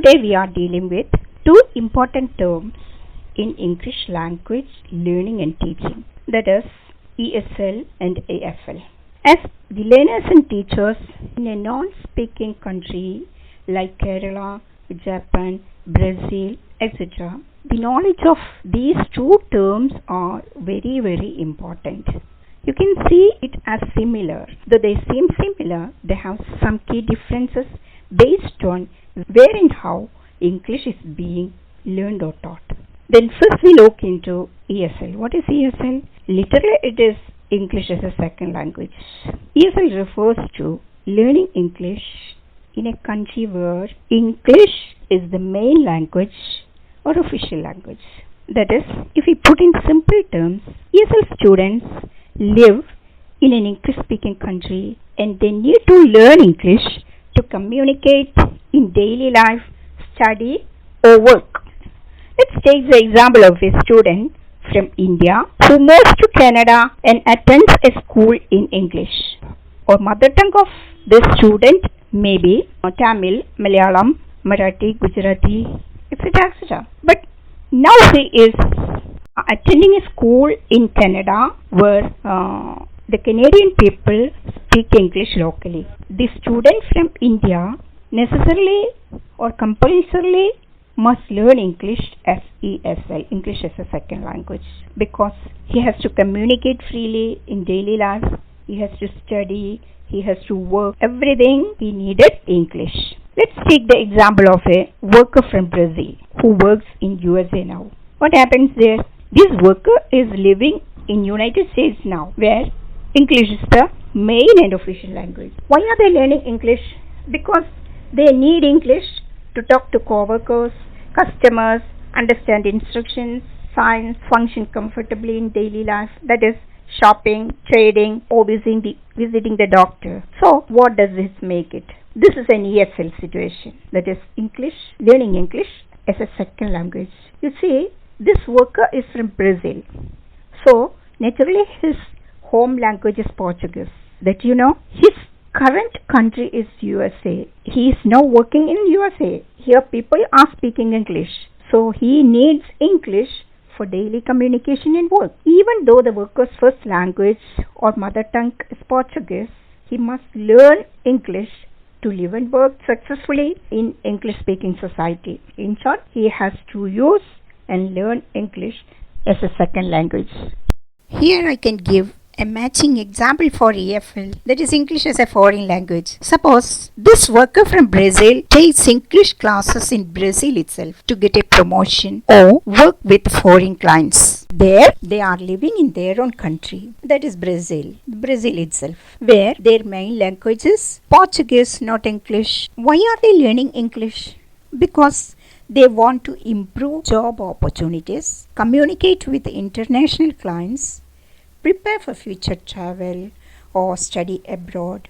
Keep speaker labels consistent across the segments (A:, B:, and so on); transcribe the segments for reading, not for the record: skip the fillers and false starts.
A: Today we are dealing with two important terms in English language learning and teaching, that is ESL and EFL. As the learners and teachers in a non-speaking country like Kerala, Japan, Brazil, etc., the knowledge of these two terms are very, very important. You can see it as similar. Though they seem similar, they have some key differences based on where and how English is being learned or taught. Then first we look into ESL. What is ESL? Literally it is English as a second language. ESL refers to learning English in a country where English is the main language or official language. That is, if we put in simple terms, ESL students live in an English-speaking country and they need to learn English to communicate in daily life, study or work. Let's take the example of a student from India who moves to Canada and attends a school in English. Or mother tongue of this student may be Tamil, Malayalam, Marathi, Gujarati, etc. etc. But now he is attending a school in Canada where the Canadian people speak English locally. The student from India necessarily or compulsorily must learn English as ESL, English as a second language, because he has to communicate freely in daily life, he has to study, he has to work, everything he needed English. Let's take the example of a worker from Brazil who works in USA now. What happens there? This worker is living in United States now, where English is the main and official language. Why are they learning English? Because they need English to talk to co-workers, customers, understand instructions, signs, function comfortably in daily life, that is shopping, trading, or visiting the doctor. So what does this make it? This is an ESL situation, that is English, learning English as a second language. You see, this worker is from Brazil. So naturally his home language is Portuguese. That you know, his current country is USA. He is now working in USA. Here people are speaking English. So he needs English for daily communication and work. Even though the worker's first language or mother tongue is Portuguese, he must learn English to live and work successfully in English-speaking society. In short, he has to use and learn English as a second language. Here I can give a matching example for EFL, that is English as a foreign language. Suppose this worker from Brazil takes English classes in Brazil itself to get a promotion or work with foreign clients. There they are living in their own country, that is Brazil itself, where their main language is Portuguese, not English. Why are they learning English? Because they want to improve job opportunities, communicate with international clients, prepare for future travel or study abroad,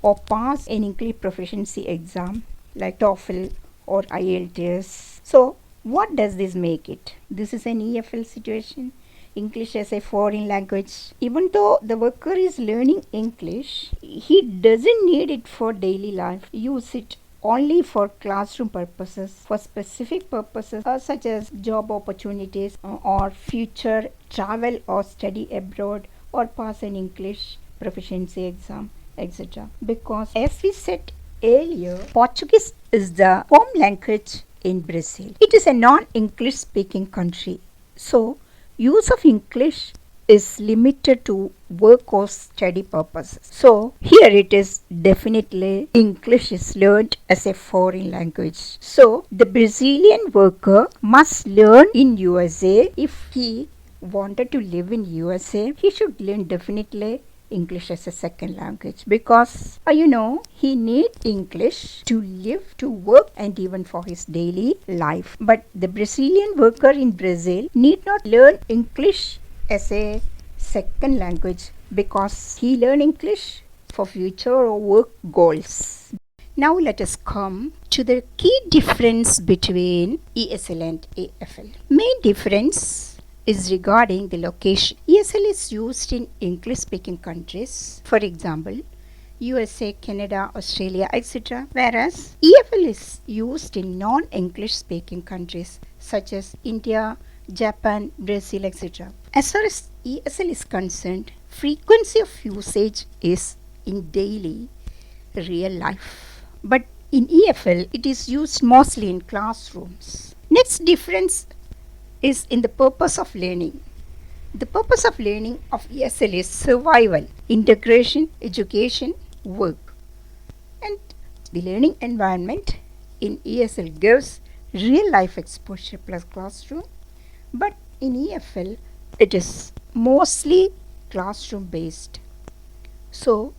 A: or pass an English proficiency exam like TOEFL or IELTS. So what does this make it? This is an EFL situation, English as a foreign language. Even though the worker is learning English, he doesn't need it for daily life. Use it only for classroom purposes, for specific purposes such as job opportunities or future travel or study abroad or pass an English proficiency exam, etc. Because as we said earlier, Portuguese is the home language in Brazil. It is a non-English speaking country. So use of English is limited to work or study purposes. So here it is definitely English is learned as a foreign language. So the Brazilian worker must learn in USA. If he wanted to live in USA, he should learn definitely English as a second language, because he needs English to live, to work, and even for his daily life. But the Brazilian worker in Brazil need not learn English as a second language, because he learn English for future or work goals. Now let us come to the key difference between ESL and EFL. Main difference is regarding the location. ESL is used in English speaking countries. For example, USA, Canada, Australia, etc. Whereas EFL is used in non-English speaking countries such as India, Japan, Brazil, etc. As far as ESL is concerned, frequency of usage is in daily real life. But in EFL, it is used mostly in classrooms. Next difference is in the purpose of learning. The purpose of learning of ESL is survival, integration, education, work. And the learning environment in ESL gives real life exposure plus classroom, but in EFL it is mostly classroom based. So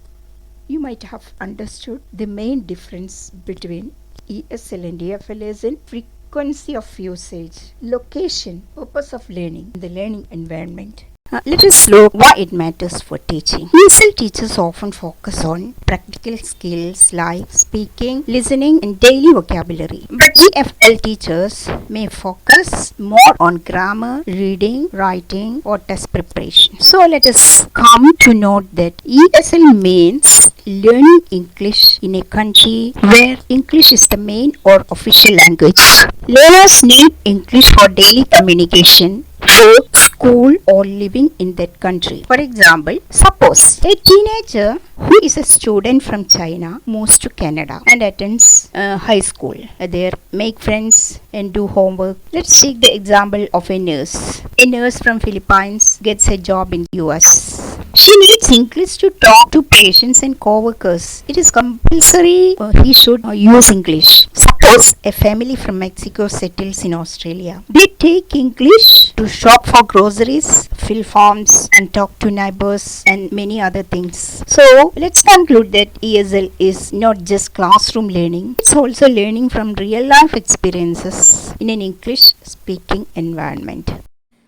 A: you might have understood the main difference between ESL and EFL is in frequency of usage, location, purpose of learning, the learning environment. Let us look why it matters for teaching. ESL teachers often focus on practical skills like speaking, listening, and daily vocabulary. But EFL teachers may focus more on grammar, reading, writing, or test preparation. So let us come to note that ESL means learning English in a country where English is the main or official language. Learners need English for daily communication, work, school, or living in that country. For example, suppose a teenager who is a student from China moves to Canada and attends high school. There, make friends and do homework. Let's take the example of a nurse. A nurse from Philippines gets a job in US. She needs English to talk to patients and co-workers. It is compulsory he should use English. Suppose a family from Mexico settles in Australia. They take English to shop for groceries, fill forms, and talk to neighbors and many other things. So let's conclude that ESL is not just classroom learning. It's also learning from real life experiences in an English speaking environment.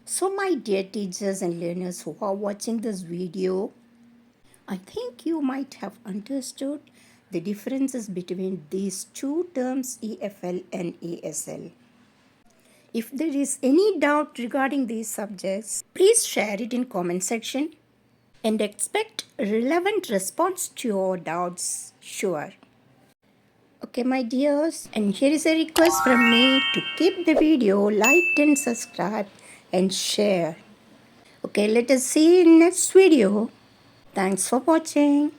A: So my dear teachers and learners who are watching this video, I think you might have understood the differences between these two terms EFL and ESL. If there is any doubt regarding these subjects, please share it in comment section and expect relevant response to your doubts, sure. Okay my dears, and here is a request from me to keep the video liked and subscribe and share. Okay, let us see you in next video. Thanks for watching.